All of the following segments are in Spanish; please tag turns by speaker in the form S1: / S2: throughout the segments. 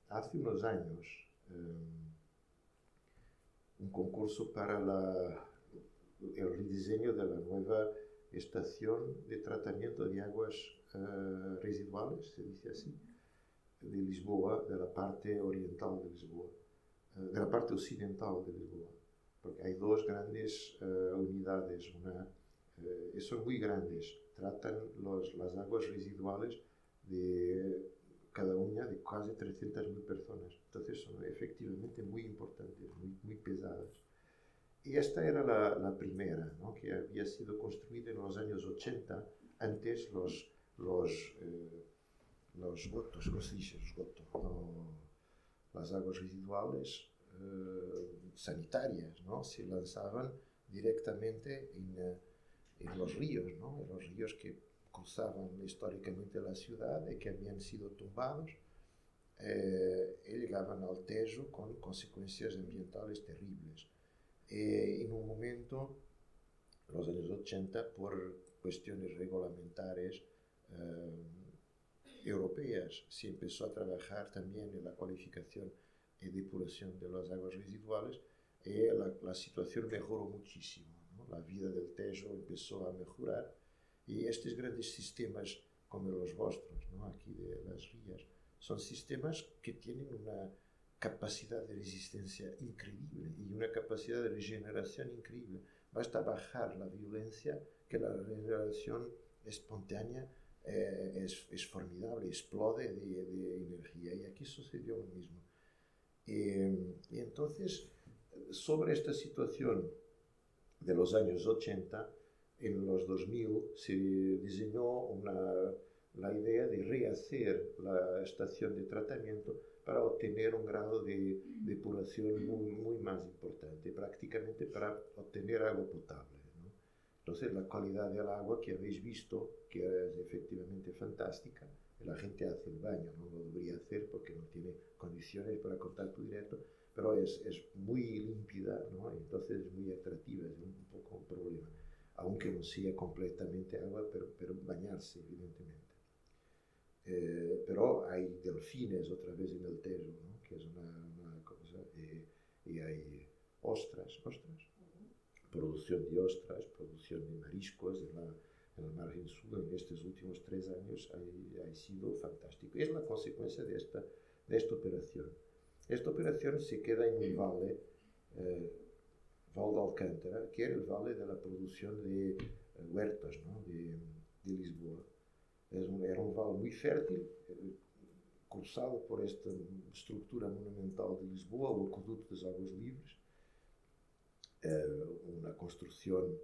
S1: hace unos años un concurso para el rediseño de la nueva estación de tratamiento de aguas residuales, se dice así, de Lisboa, de la parte oriental de Lisboa, de la parte occidental de Lisboa, porque hay dos grandes unidades, son muy grandes, tratan las aguas residuales de cada una de casi 300.000 personas, entonces son efectivamente muy importantes, muy pesadas. Y esta era la primera, ¿no? Que había sido construida en los años 80, antes los gotos, ¿cómo se dice? Los gotos, no, las aguas residuales sanitarias, ¿no? Se lanzaban directamente en los ríos, ¿no? En los ríos que cruzaban históricamente la ciudad y que habían sido tumbados y llegaban al Tejo con consecuencias ambientales terribles. En un momento, en los años 80, por cuestiones regulamentarias europeas, se empezó a trabajar también en la cualificación y depuración de las aguas residuales y la situación mejoró muchísimo, ¿no? La vida del Tejo empezó a mejorar y estos grandes sistemas como los vuestros, ¿no? Aquí de las rías, son sistemas que tienen una capacidad de resistencia increíble y una capacidad de regeneración increíble. Basta bajar la violencia que la regeneración espontánea es formidable, explode de energía, y aquí sucedió lo mismo. Y entonces, sobre esta situación de los años 80, en los 2000 se diseñó la idea de rehacer la estación de tratamiento para obtener un grado de depuración muy más importante, prácticamente para obtener agua potable, ¿no? Entonces la calidad del agua que habéis visto, que es efectivamente fantástica, la gente hace el baño, no lo debería hacer porque no tiene condiciones para contacto directo, pero es muy límpida, ¿no? Entonces es muy atractiva, es un poco un problema, aunque no sea completamente agua, pero bañarse, evidentemente. Pero hay delfines otra vez en el Tejo, ¿no? Que es una cosa, y hay ostras, producción de ostras, producción de mariscos en la margen sur en estos últimos 3 años ha sido fantástico. Es la consecuencia de esta operación. Esta operación se queda en un valle, Val de Alcántara, que era el valle de la producción de huertas, ¿no? de Lisboa. Era un valle muy fértil, cruzado por esta estructura monumental de Lisboa, o Acueduto das Águas Livres, una construcción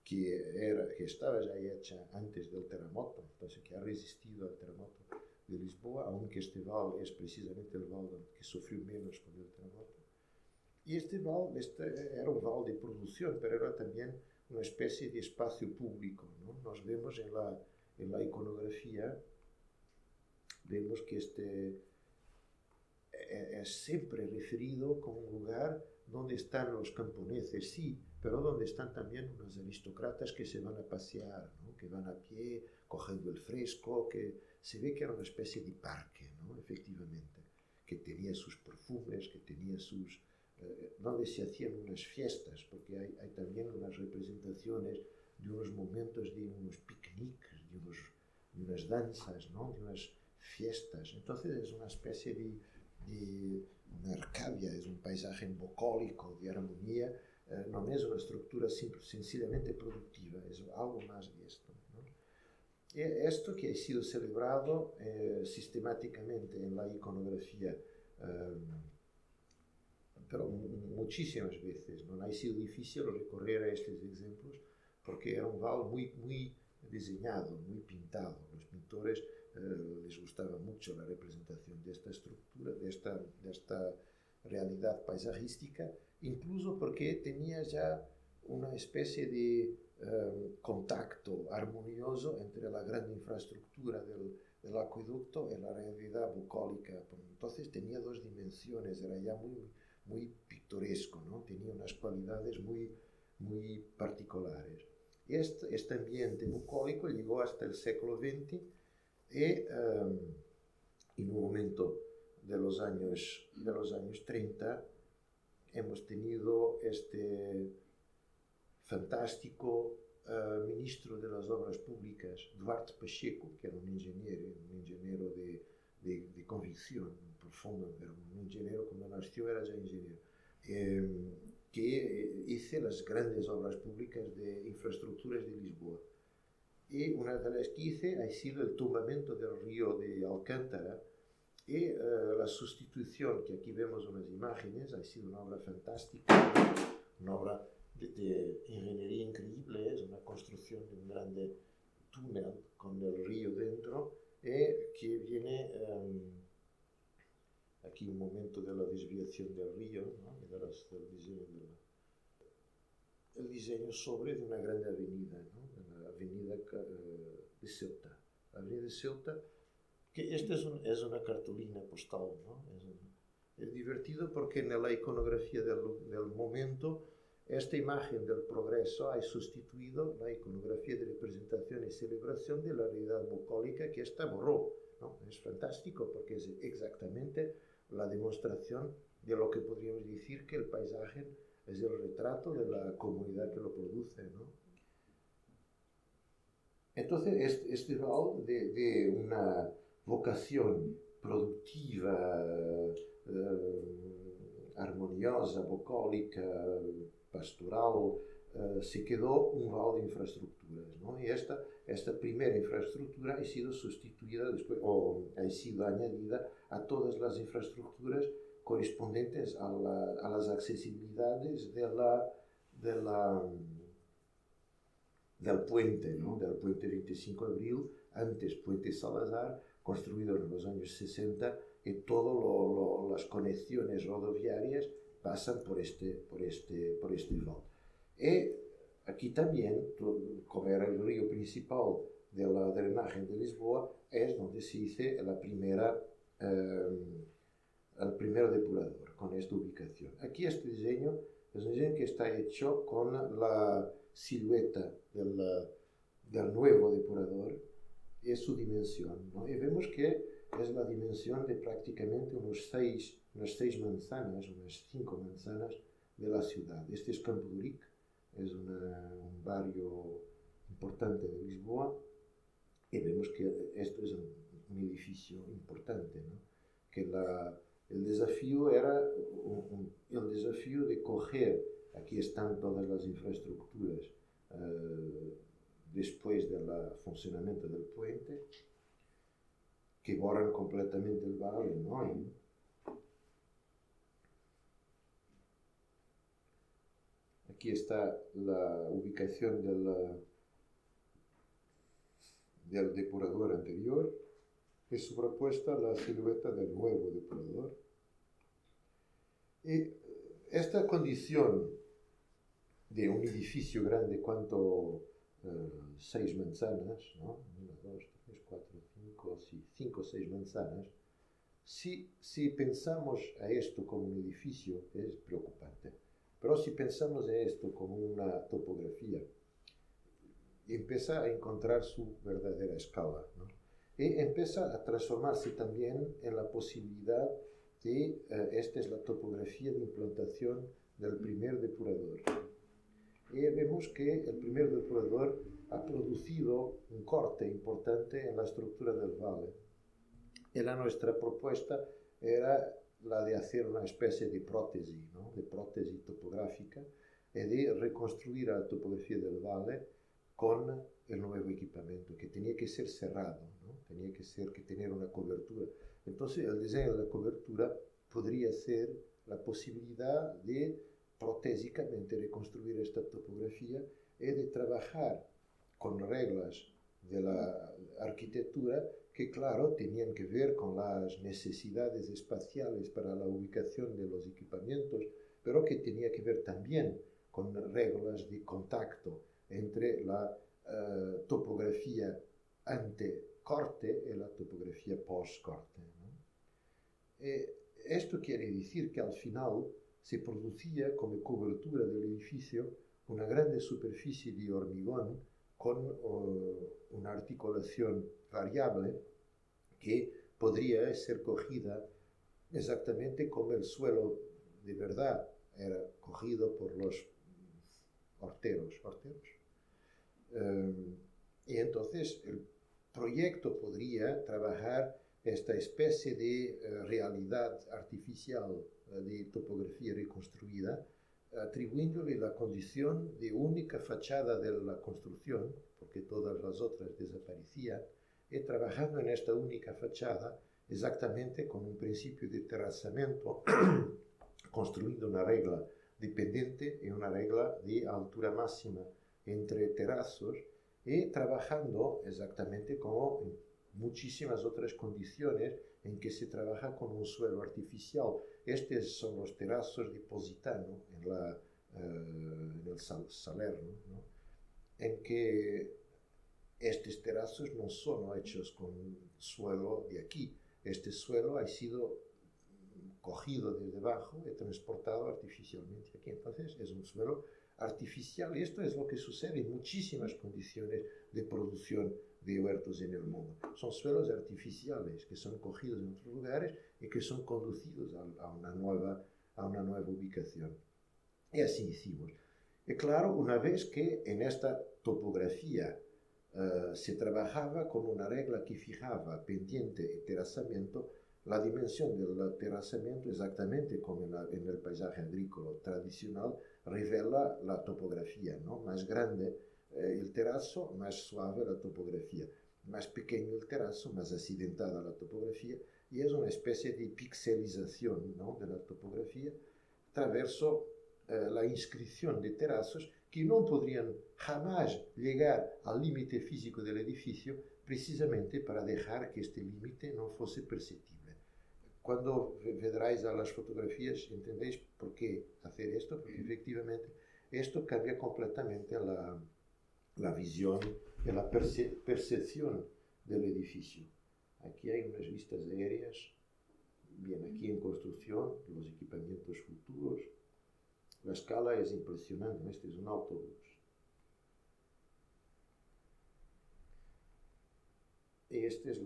S1: que estaba ya hecha antes del terremoto, entonces que ha resistido al terremoto de Lisboa, aunque este valle es precisamente el valle que sufrió menos con el terremoto. Y este valle era un valle de producción, pero era también una especie de espacio público, ¿no? Nos vemos en la iconografía, vemos que es siempre referido como un lugar donde están los camponeses, sí, pero donde están también unos aristócratas que se van a pasear, ¿no? Que van a pie, cogiendo el fresco, que se ve que era una especie de parque, ¿no? Efectivamente, que tenía sus perfumes, que tenía donde se hacían unas fiestas, porque hay también unas representaciones de unos momentos de unos picnics, de unas danzas, ¿no? De unas fiestas. Entonces es una especie de una Arcadia, es un paisaje bucólico, de armonía, no es una estructura sencillamente productiva, es algo más de esto, ¿no? Y esto que ha sido celebrado sistemáticamente en la iconografía, pero muchísimas veces, no ha sido difícil recorrer a estos ejemplos porque era un valle muy diseñado, muy pintado. Los pintores les gustaba mucho la representación de esta estructura, de esta realidad paisajística, incluso porque tenía ya una especie de contacto armonioso entre la gran infraestructura del acueducto y la realidad bucólica. Entonces tenía dos dimensiones, era ya muy pintoresco, ¿no? Tenía unas cualidades muy particulares. Este ambiente bucólico llegó hasta el siglo XX y en un momento de los años 30 hemos tenido este fantástico ministro de las Obras Públicas, Duarte Pacheco, que era un ingeniero de convicción profunda, era un ingeniero cuando nació era ya ingeniero, que hizo las grandes obras públicas de infraestructuras de Lisboa. Y una de las que hice ha sido el tumbamiento del río de Alcántara y la sustitución, que aquí vemos unas imágenes, ha sido una obra fantástica, una obra de ingeniería increíble, es una construcción de un grande túnel con el río dentro, que viene aquí un momento de la desviación del río, ¿no? Y del diseño el diseño sobre de una gran avenida, ¿no? La avenida de Ceuta. La avenida de Ceuta, que esta es una cartulina postal, ¿no? Es divertido porque en la iconografía del momento esta imagen del progreso ha sustituido la iconografía de representación y celebración de la realidad bucólica que esta borró, ¿no? Es fantástico porque es exactamente la demostración de lo que podríamos decir que el paisaje es el retrato de la comunidad que lo produce, ¿no? Entonces, este rol de una vocación productiva, armoniosa, bucólica, pastoral, se quedó un rol de infraestructuras, ¿no? Y esta primera infraestructura ha sido sustituida después, o ha sido añadida a todas las infraestructuras correspondientes a las accesibilidades del puente, ¿no? Del puente 25 de abril, antes puente Salazar, construido en los años 60, y todas las conexiones rodoviarias pasan por este rol. Y aquí también, como era el río principal de la drenaje de Lisboa, es donde se hizo el primer depurador, con esta ubicación. Aquí este diseño es un diseño que está hecho con la silueta del nuevo depurador y su dimensión, ¿no? Y vemos que es la dimensión de prácticamente unas seis manzanas, unas 5 manzanas de la ciudad. Este es Campo de Urique, es un barrio importante de Lisboa, y vemos que esto es un edificio importante, ¿no? Que el desafío era el desafío de coger, aquí están todas las infraestructuras después del funcionamiento del puente, que borran completamente el valle, ¿no? Aquí está la ubicación del depurador anterior, y sobrepuesta la silueta del nuevo depurador. Y esta condición de un edificio grande, cuanto 6 manzanas, ¿no? 1, 2, 3, 4, 5, 5 o 6 manzanas, si pensamos a esto como un edificio, es preocupante. Pero si pensamos a esto como una topografía, empieza a encontrar su verdadera escala, ¿no? Y empieza a transformarse también en la posibilidad de, esta es la topografía de implantación del primer depurador. Y vemos que el primer depurador ha producido un corte importante en la estructura del valle. Y nuestra propuesta era la de hacer una especie de prótesis, ¿no? De prótesis topográfica, y de reconstruir la topografía del valle con el nuevo equipamiento, que tenía que ser cerrado, ¿no? Tenía que tener una cobertura. Entonces, el diseño de la cobertura podría ser la posibilidad de protésicamente reconstruir esta topografía y de trabajar con reglas de la arquitectura que, claro, tenían que ver con las necesidades espaciales para la ubicación de los equipamientos, pero que tenía que ver también con reglas de contacto entre la topografía ante-corte y la topografía post-corte, ¿no? Esto quiere decir que al final se producía como cobertura del edificio una grande superficie de hormigón con una articulación variable que podría ser cogida exactamente como el suelo de verdad era cogido por los horteros. Y entonces el proyecto podría trabajar esta especie de realidad artificial de topografía reconstruida, atribuyéndole la condición de única fachada de la construcción, porque todas las otras desaparecían, y trabajando en esta única fachada exactamente con un principio de terrazamiento, construyendo una regla dependiente y una regla de altura máxima entre terrazos, y trabajando exactamente como en muchísimas otras condiciones en que se trabaja con un suelo artificial. Estos son los terrazos de Positano en el Salerno, ¿no? En que estos terrazos no son hechos con suelo de aquí. Este suelo ha sido cogido desde abajo y transportado artificialmente aquí. Entonces es un suelo artificial, y esto es lo que sucede en muchísimas condiciones de producción de huertos en el mundo. Son suelos artificiales que son cogidos en otros lugares y que son conducidos a una nueva ubicación. Y así hicimos. Y claro, una vez que en esta topografía se trabajaba con una regla que fijaba pendiente y terrazamiento, la dimensión del terrazamiento, exactamente como en el paisaje agrícola tradicional, revela la topografía, ¿no? Más grande el terrazo, más suave la topografía. Más pequeño el terrazo, más accidentada la topografía, y es una especie de pixelización, ¿no?, de la topografía, attraverso la inscripción de terrazos que no podrían jamás llegar al límite físico del edificio, precisamente para dejar que este límite no fuese perceptible. Cuando veáis a las fotografías, entendéis por qué hacer esto, porque efectivamente esto cambia completamente la visión y la percepción del edificio. Aquí hay unas vistas aéreas, bien, aquí en construcción, los equipamientos futuros. La escala es impresionante. Este es un autobús. Y este es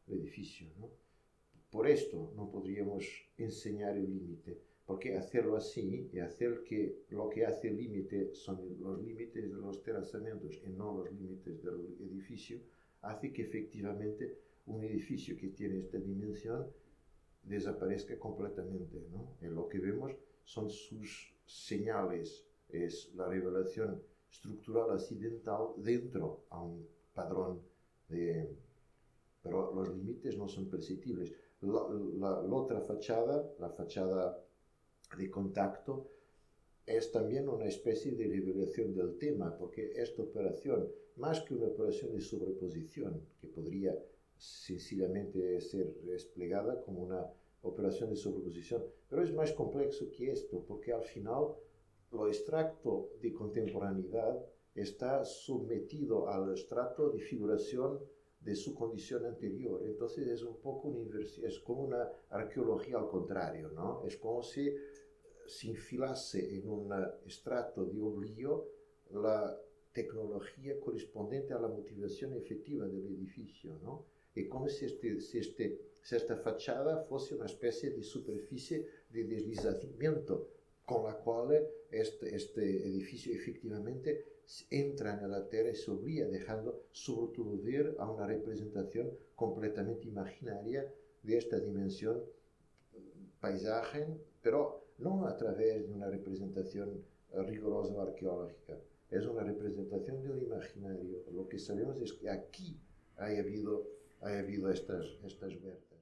S1: el edificio, ¿no? Por esto no podríamos enseñar el límite, porque hacerlo así y hacer que lo que hace el límite son los límites de los terrazamientos y no los límites del edificio, hace que efectivamente un edificio que tiene esta dimensión desaparezca completamente, ¿no? Y lo que vemos son sus señales, es la revelación estructural accidental dentro a un padrón pero los límites no son perceptibles. La otra fachada, la fachada de contacto, es también una especie de revelación del tema, porque esta operación, más que una operación de sobreposición, que podría sencillamente ser desplegada como una operación de sobreposición, pero es más complejo que esto, porque al final lo extracto de contemporaneidad está sometido al extracto de figuración de su condición anterior. Entonces es un poco una inversión, es como una arqueología al contrario, ¿no? Es como si se infilase en un estrato de oblío la tecnología correspondiente a la motivación efectiva del edificio, ¿no? Es como si esta fachada fuese una especie de superficie de deslizamiento con la cual este edificio efectivamente entra en la tierra y se oblía, dejando sobre todo ver a una representación completamente imaginaria de esta dimensión paisaje, pero no a través de una representación rigurosa arqueológica. Es una representación del imaginario. Lo que sabemos es que aquí ha habido estas huertas.